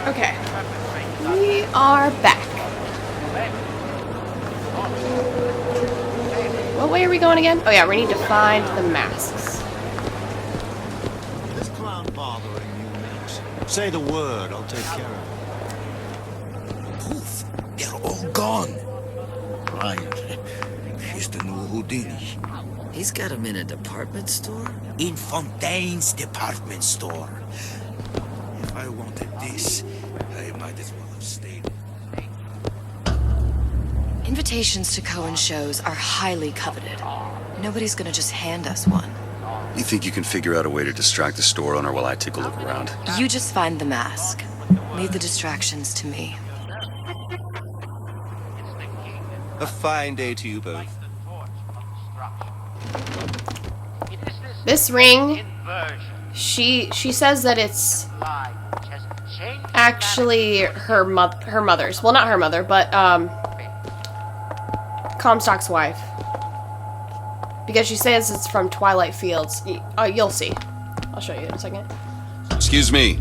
Okay. We are back. What way are we going again? Oh yeah, we need to find the masks. This clown bothering you, Mix. Say the word, I'll take care of it. Poof, they're all gone. Ryan, she's the new Houdini. He's got him in a department store? In Fontaine's department store. If I wanted this, I might as well have stayed. Invitations to Cohen shows are highly coveted. Nobody's gonna just hand us one. You think you can figure out a way to distract the store owner while I take a look around? You just find the mask. Leave the distractions to me. A fine day to you both. This ring, she says that it's actually her mother's. Well, not her mother, but Comstock's wife. Because she says it's from Twilight Fields. You'll see. I'll show you in a second. Excuse me.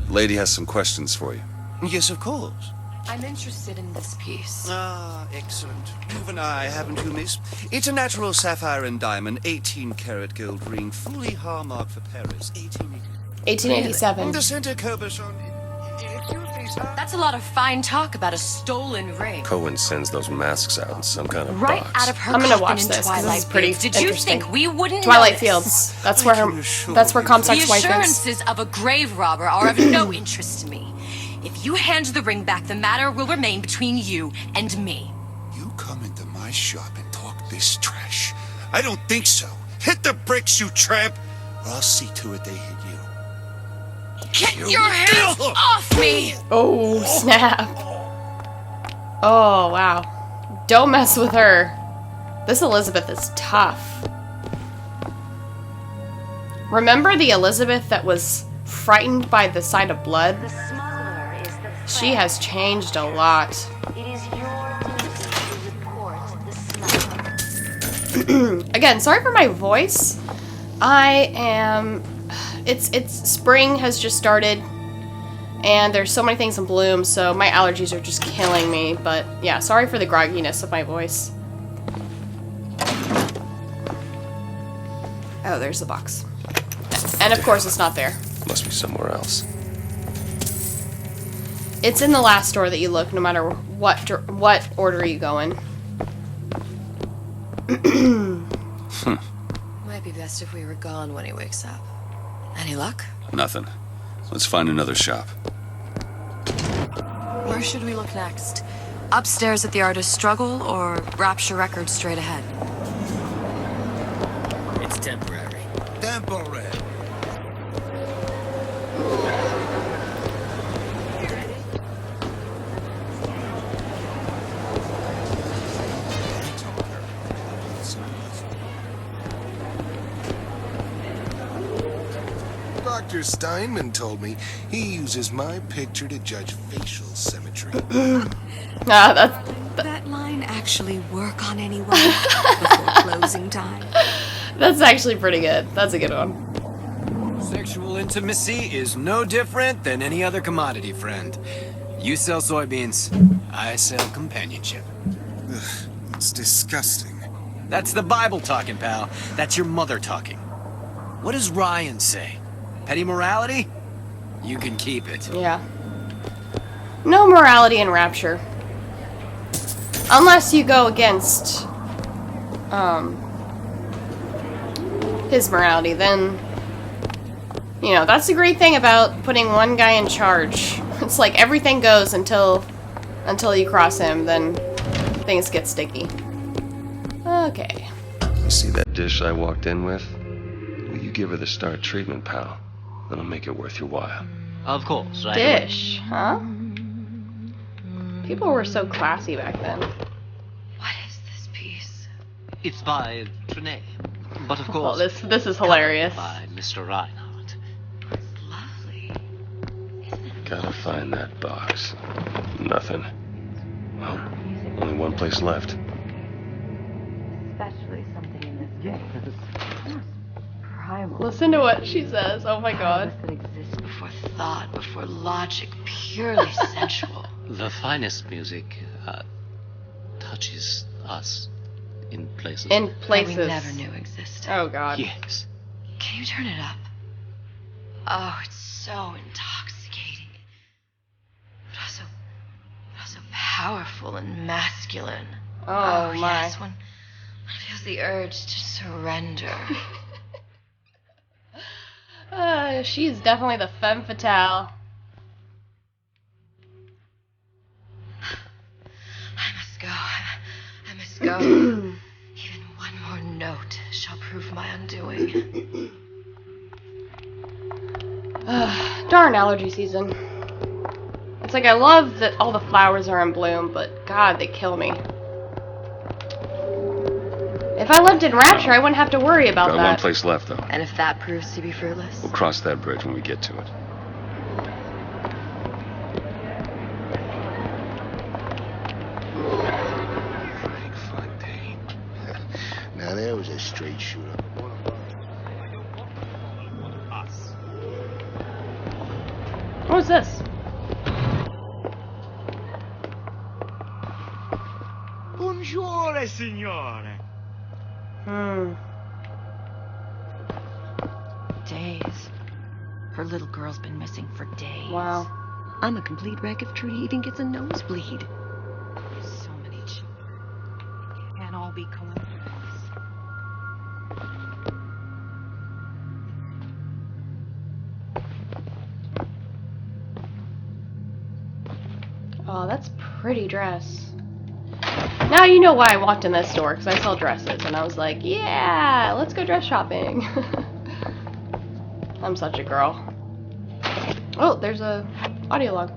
The lady has some questions for you. Yes, of course. I'm interested in this piece. Ah, excellent. You and I, haven't you, miss? It's a natural sapphire and diamond, 18-karat gold ring, fully hallmarked for Paris, 1887. The center cabochon. Excuse me, sir. That's a lot of fine talk about a stolen ring. Cohen sends those masks out in some kind of Right box. out of her I'm gonna coffin watch in this because this Twilight is pretty Fields. Did you interesting. think we wouldn't Twilight notice? Fields. That's where that's where Comstock's The wife is. assurances of a grave robber are of no interest to me. If you hand the ring back, the matter will remain between you and me. You come into my shop and talk this trash? I don't think so. Hit the bricks, you tramp, or I'll see to it they hit you. Get your hands off me! Oh, snap. Oh, wow. Don't mess with her. This Elizabeth is tough. Remember the Elizabeth that was frightened by the sight of blood? The smuggler is the She has changed a lot. It is your duty to report the smuggler. Again, sorry for my voice. I am... It's spring has just started, and there's so many things in bloom, so my allergies are just killing me. But yeah, sorry for the grogginess of my voice. Oh, there's the box. And of course it's not there. Must be somewhere else. It's in the last door that you look, no matter what order you go in. Might be best if we were gone when he wakes up. Any luck? Nothing. Let's find another shop. Where should we look next? Upstairs at the Artist's Struggle or Rapture Records straight ahead? It's temporary. Temporary. Dr. Steinman told me he uses my picture to judge facial symmetry. That line actually work on anyone before closing time? That's actually pretty good. That's a good one. Sexual intimacy is no different than any other commodity, friend. You sell soybeans, I sell companionship. Ugh, it's disgusting. That's the Bible talking, pal. That's your mother talking. What does Ryan say? Petty morality? You can keep it. Yeah. No morality in Rapture. Unless you go against his morality, then you know, that's the great thing about putting one guy in charge. It's like everything goes until you cross him, then things get sticky. Okay. You see that dish I walked in with? Will you give her the star treatment, pal? That'll make it worth your while. Of course, right? Dish, huh? People were so classy back then. What is this piece? It's by Trine, but of Oh, course, this is hilarious. by Mr. Reinhardt. It's lovely. Gotta find that box. Nothing. Well, only one place left. Especially something in this case. Primal. Listen to what she says. Oh my god. That exists before thought before logic, purely sensual. The finest music touches us in places. In That places. we never knew existed. Oh god. Yes. Can you turn it up? Oh, it's so intoxicating. But also powerful and masculine. Oh, my. Yes, one feels the urge to surrender. She's definitely the femme fatale. I must go. I must go. Even one more note shall prove my undoing. Darn allergy season. It's like I love that all the flowers are in bloom, but god, they kill me. If I lived in Rapture, I wouldn't have to worry about Got that. one place left, though. And if that proves to be fruitless? We'll cross that bridge when we get to it. Frank Fontaine. Now there was a straight shooter. What was this? Buongiorno, signore. Days. Her little girl's been missing for days. Wow. I'm a complete wreck if Trudy even gets a nosebleed. So many children. They can't all be coincidence. Oh, that's a pretty dress. Now you know why I walked in this store, because I sell dresses, and I was like, yeah, let's go dress shopping. I'm such a girl. Oh, there's a audio log.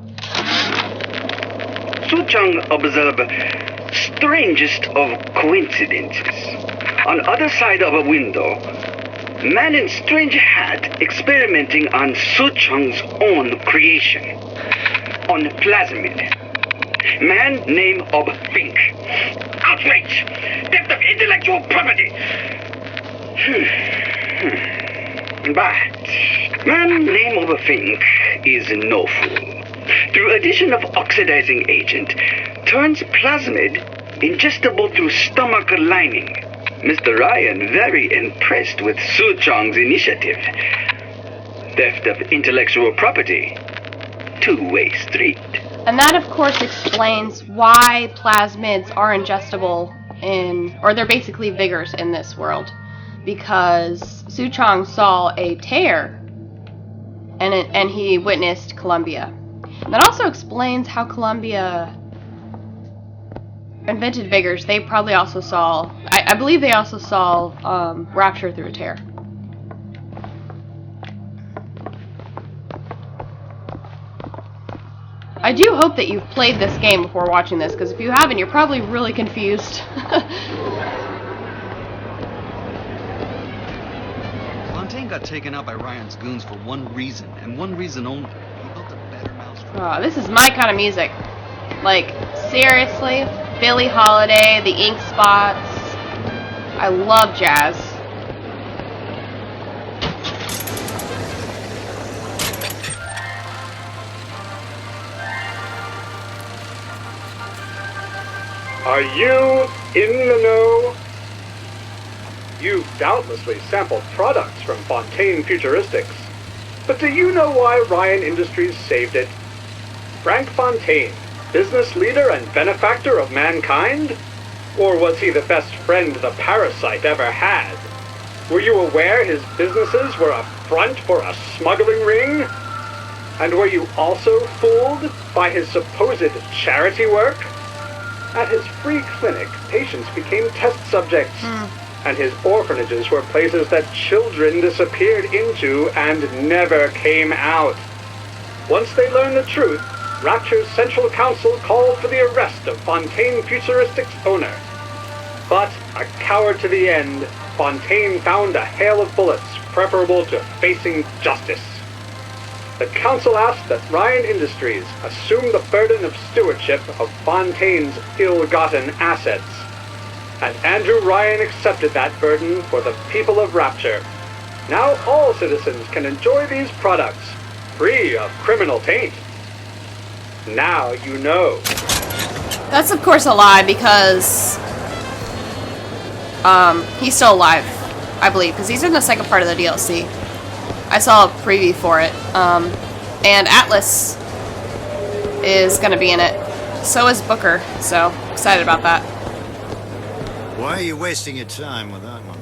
Suchong observed strangest of coincidences. On other side of a window, man in strange hat experimenting on Suchong's own creation. On plasmid. Man name of Fink. Outrage! Theft of intellectual property! But man name of Fink is no fool. Through addition of oxidizing agent, turns plasmid ingestible through stomach lining. Mr. Ryan very impressed with Suchong's initiative. Theft of intellectual property. Two-way street. And that, of course, explains why plasmids are ingestible in, or they're basically vigors in this world. Because Suchong saw a tear, and he witnessed Columbia. And that also explains how Columbia invented vigors. They probably also saw, I believe they also saw Rapture through a tear. I do hope that you've played this game before watching this, because if you haven't, you're probably really confused. Fontaine got taken out by Ryan's goons for one reason, and one reason only. He built a better mousetrap. Oh, this is my kind of music. Like, seriously? Billie Holiday, the Ink Spots. I love jazz. Are you in the know? You've doubtlessly sampled products from Fontaine Futuristics. But do you know why Ryan Industries saved it? Frank Fontaine, business leader and benefactor of mankind? Or was he the best friend the parasite ever had? Were you aware his businesses were a front for a smuggling ring? And were you also fooled by his supposed charity work? At his free clinic, patients became test subjects, and his orphanages were places that children disappeared into and never came out. Once they learned the truth, Rapture's Central Council called for the arrest of Fontaine Futuristics' owner. But, a coward to the end, Fontaine found a hail of bullets preferable to facing justice. The council asked that Ryan Industries assume the burden of stewardship of Fontaine's ill-gotten assets. And Andrew Ryan accepted that burden for the people of Rapture. Now all citizens can enjoy these products, free of criminal taint. Now you know. That's of course a lie because he's still alive, I believe, because he's in the second part of the DLC. I saw a preview for it. And Atlas is gonna be in it. So is Booker, so excited about that. Why are you wasting your time with that one?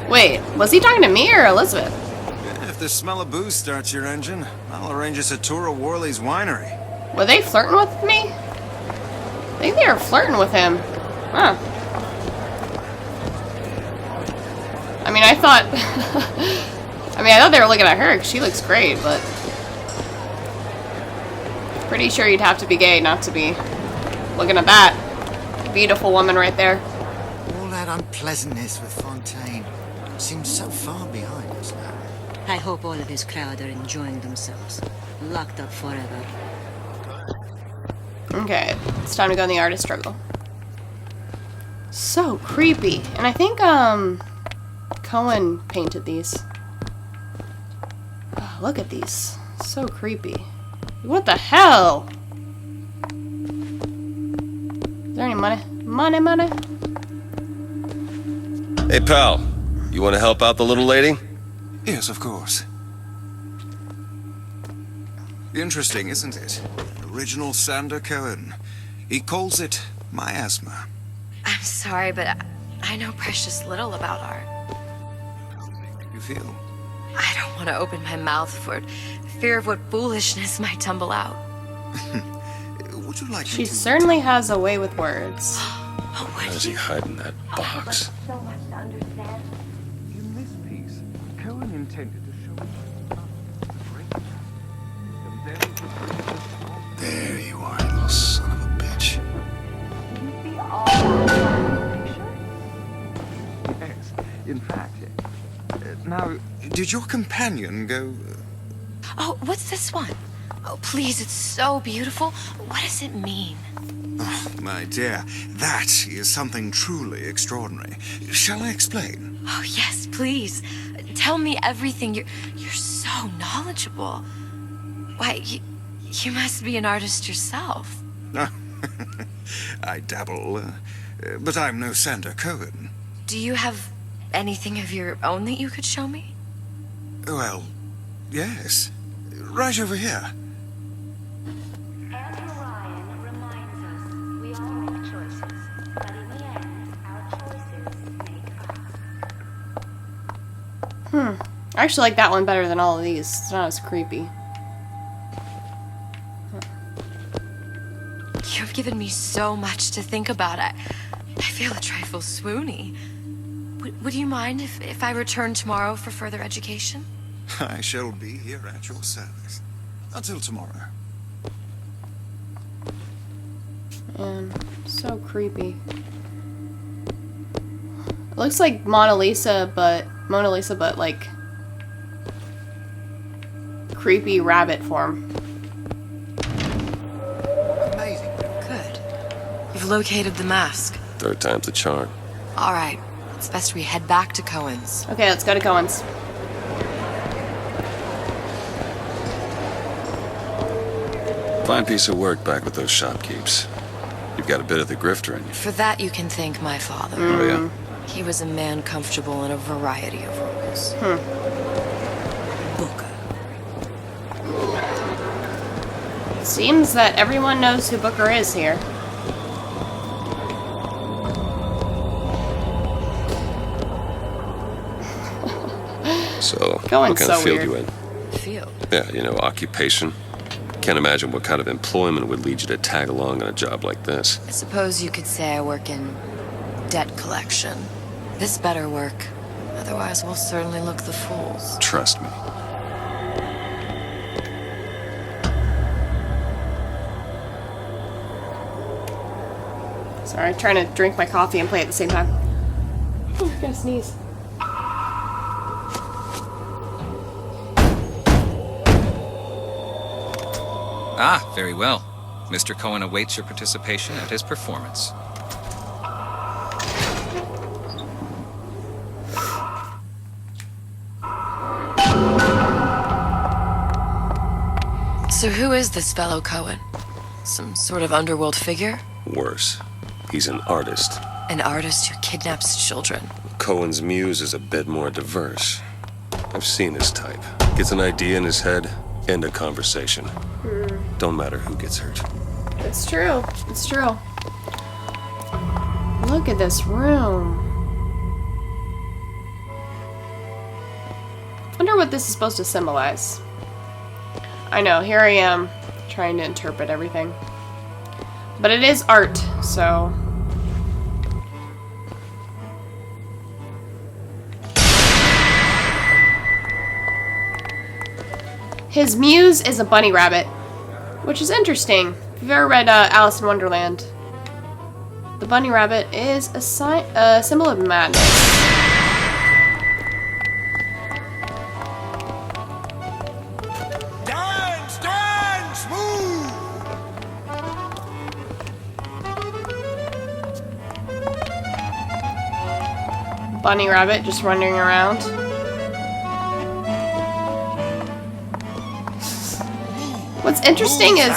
Wait, was he talking to me or Elizabeth? If the smell of booze starts your engine, I'll arrange us a tour of Worley's winery. Were they flirting with me? I think they were flirting with him. Huh. I mean, I thought... I thought they were looking at her, 'cause she looks great, but... Pretty sure you'd have to be gay not to be looking at that beautiful woman right there. All that unpleasantness with Fontaine seems so far behind us now. I hope all of his crowd are enjoying themselves. Locked up forever. Okay, it's time to go in the artist struggle. So creepy. And I think, Cohen painted these. Oh, look at these. So creepy. What the hell? Is there any money? Money? Hey, pal. You want to help out the little lady? Yes, of course. Interesting, isn't it? Original Sander Cohen. He calls it miasma. I'm sorry, but I know precious little about art. How does it make you feel? I don't want to open my mouth for fear of what foolishness might tumble out. Would you like She me to... certainly has a way with words. Why is he hiding that box? So much to understand. In this piece, Cohen intended to show There you are, you little son of a bitch. See all that picture? Yes, in fact. Now, Did your companion go... Oh, what's this one? Oh, please, it's so beautiful. What does it mean? Oh, my dear, that is something truly extraordinary. Shall I explain? Oh, yes, please. Tell me everything. You're so knowledgeable. Why, you must be an artist yourself. I dabble, but I'm no Sander Cohen. Do you have anything of your own that you could show me? Well, yes. Right over here. Andrew Ryan reminds us we all make choices, but in the end, our choices make us. I actually like that one better than all of these. It's not as creepy. You've given me so much to think about. I feel a trifle swoony. Would you mind if I return tomorrow for further education? I shall be here at your service. Until tomorrow. Man, so creepy. It looks like Mona Lisa, but like creepy rabbit form. Amazing. Good. You've located the mask. Third time's the charm. All right. It's best we head back to Cohen's. Okay, let's go to Cohen's. Fine piece of work back with those shopkeepers. You've got a bit of the grifter in you. For that, you can thank my father. Oh, yeah? He was a man comfortable in a variety of roles. Booker. Seems that everyone knows who Booker is here. So, Cohen's what kind of so field weird. you in? Field. Yeah, occupation. Can't imagine what kind of employment would lead you to tag along on a job like this. I suppose you could say I work in debt collection. This better work. Otherwise, we'll certainly look the fools. Trust me. Sorry, I'm trying to drink my coffee and play at the same time. Oh, I'm gonna sneeze. Ah, very well. Mr. Cohen awaits your participation at his performance. So who is this fellow Cohen? Some sort of underworld figure? Worse. He's an artist. An artist who kidnaps children. Cohen's muse is a bit more diverse. I've seen his type. Gets an idea in his head, end a conversation. Don't matter who gets hurt. It's true. It's true. Look at this room. Wonder what this is supposed to symbolize. I know, here I am trying to interpret everything. But it is art, so... His muse is a bunny rabbit, which is interesting. If you've ever read Alice in Wonderland, the bunny rabbit is a symbol of madness. Dance, dance, move! Bunny rabbit just wandering around. What's interesting is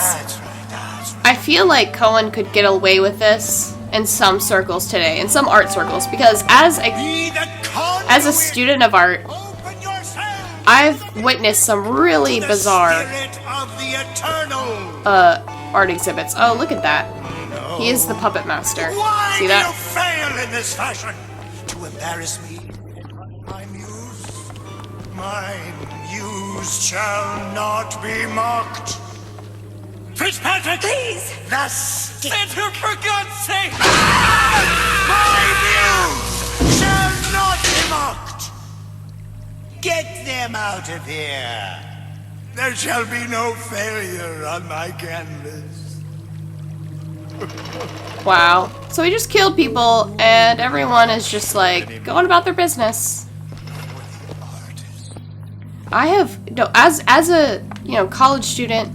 I feel like Cohen could get away with this in some circles today, in some art circles, because as a student of art, I've witnessed some really bizarre art exhibits. Oh, look at that. He is the puppet master. See that? Why do you fail in this fashion? To embarrass me? My muse shall not be mocked. Fitzpatrick! Please! Thus, Enter, for God's sake! My muse shall not be mocked! Get them out of here! There shall be no failure on my canvas. Wow. So he just killed people, and everyone is just like going about their business. I have as a college student,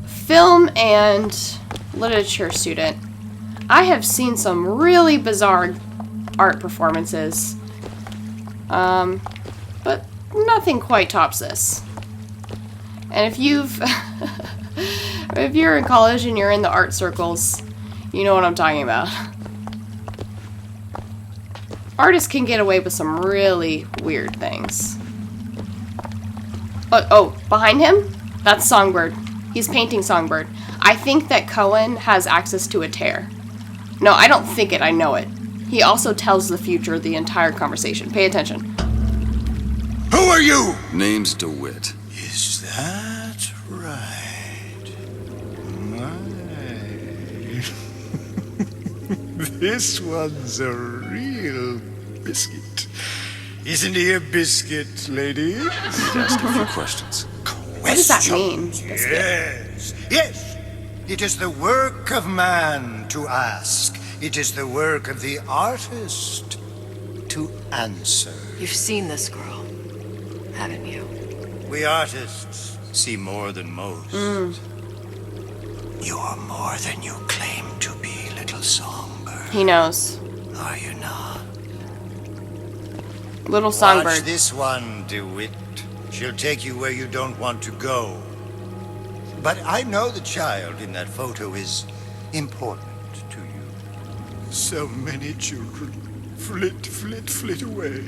film and literature student, I have seen some really bizarre art performances. But nothing quite tops this. And if you're in college and you're in the art circles, you know what I'm talking about. Artists can get away with some really weird things. Oh, behind him? That's Songbird. He's painting Songbird. I think that Cohen has access to a tear. No, I don't think it, I know it. He also tells the future the entire conversation. Pay attention. Who are you? Name's DeWitt. Is that right? My. This one's a real biscuit. Isn't he a biscuit, lady? Ask a few questions. What does that mean? Yes, yes. It is the work of man to ask. It is the work of the artist to answer. You've seen this girl, haven't you? We artists see more than most. You are more than you claim to be, little Songbird. He knows. Are you not? Little Songbird. Watch this one, DeWitt. She'll take you where you don't want to go. But I know the child in that photo is important to you. So many children flit, flit, flit away.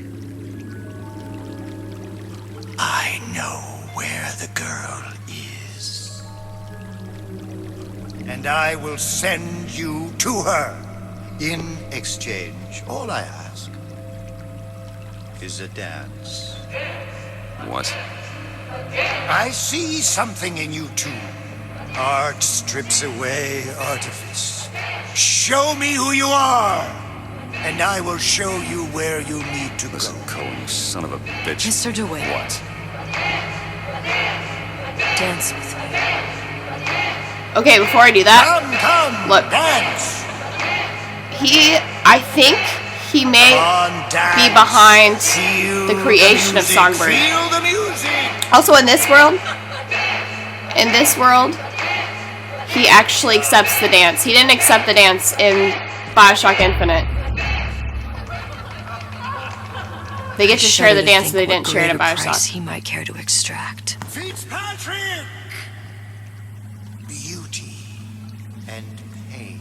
I know where the girl is. And I will send you to her. In exchange, all I ask is a dance. What? I see something in you two. Art strips away artifice. Show me who you are, and I will show you where you need to Listen, go. Cohen, you son of a bitch. Mr. DeWitt. What? Dance with me. Okay, before I do that, Come, look. dance. I think he may be behind the creation of Songbird. Feel the music. Also, in this world, he actually accepts the dance. He didn't accept the dance in Bioshock Infinite. They get to share shudder the to dance think they what didn't share in greater price Bioshock. he might care to extract. Fitzpatrick! Beauty and pain.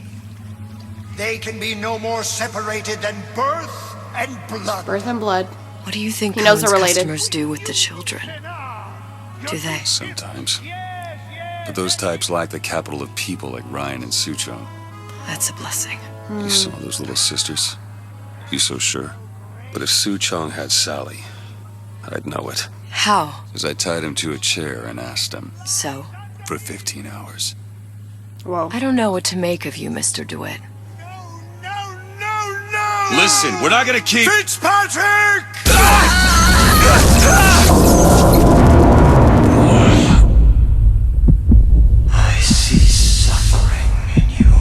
They can be no more separated than birth and blood. Birth and blood. What do you think He knows Cohen's they're related. customers do with the children? Do they? Sometimes. But those types lack the capital of people like Ryan and Suchong. That's a blessing. You saw those little sisters? You so sure? But if Suchong had Sally, I'd know it. How? As I tied him to a chair and asked him. So? For 15 hours. Whoa. I don't know what to make of you, Mr. DeWitt. Listen, we're not gonna keep... Fitzpatrick! I see suffering in you.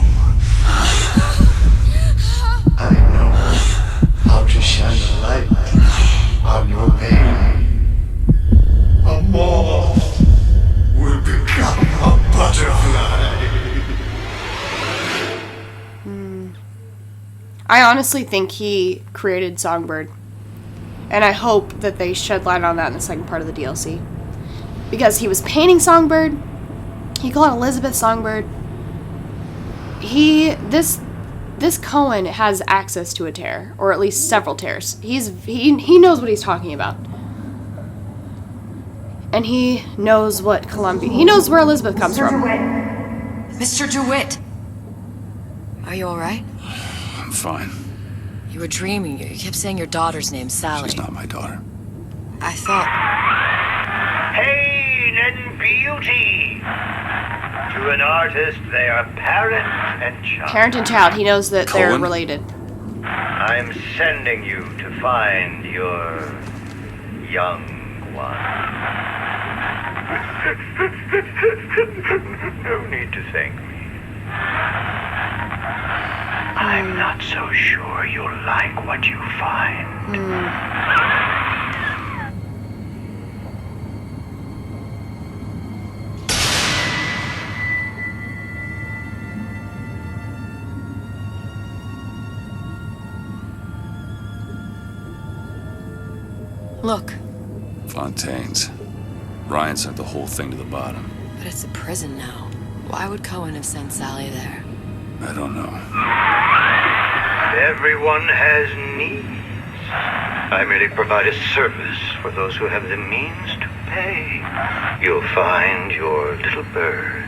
I know how to shine a light on your pain. A moth will become a butterfly. I honestly think he created Songbird. And I hope that they shed light on that in the second part of the DLC. Because he was painting Songbird. He called Elizabeth Songbird. This Cohen has access to a tear. Or at least several tears. He knows what he's talking about. And he knows what Columbia... He knows where Elizabeth comes from. Mr. DeWitt! Are you alright? I'm fine. You were dreaming. You kept saying your daughter's name, Sally. She's not my daughter. I thought... Pain and beauty. To an artist, they are parent and child. Parent and child. He knows that they're Cohen? related. I'm sending you to find your young one. No need to thank me. I'm not so sure you'll like what you find. Look. Fontaine's. Ryan sent the whole thing to the bottom. But it's a prison now. Why would Cohen have sent Sally there? I don't know. Everyone has needs. I merely provide a service for those who have the means to pay. You'll find your little bird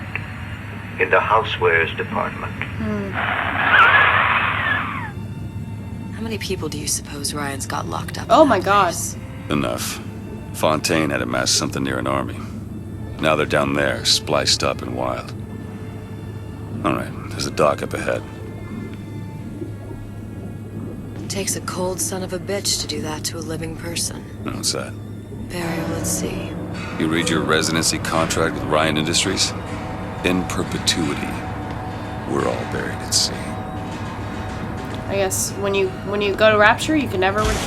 in the housewares department. How many people do you suppose Ryan's got locked up? Oh my god. Enough. Fontaine had amassed something near an army. Now they're down there, spliced up and wild. Alright, there's a dock up ahead. Takes a cold son of a bitch to do that to a living person. What's that? Barry, let's see. You read your residency contract with Ryan Industries? In perpetuity, we're all buried at sea. I guess when you go to Rapture, you can never leave.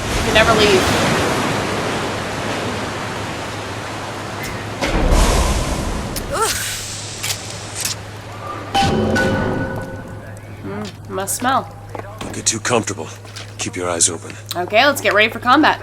Must smell. Don't get too comfortable. Keep your eyes open. Okay, let's get ready for combat.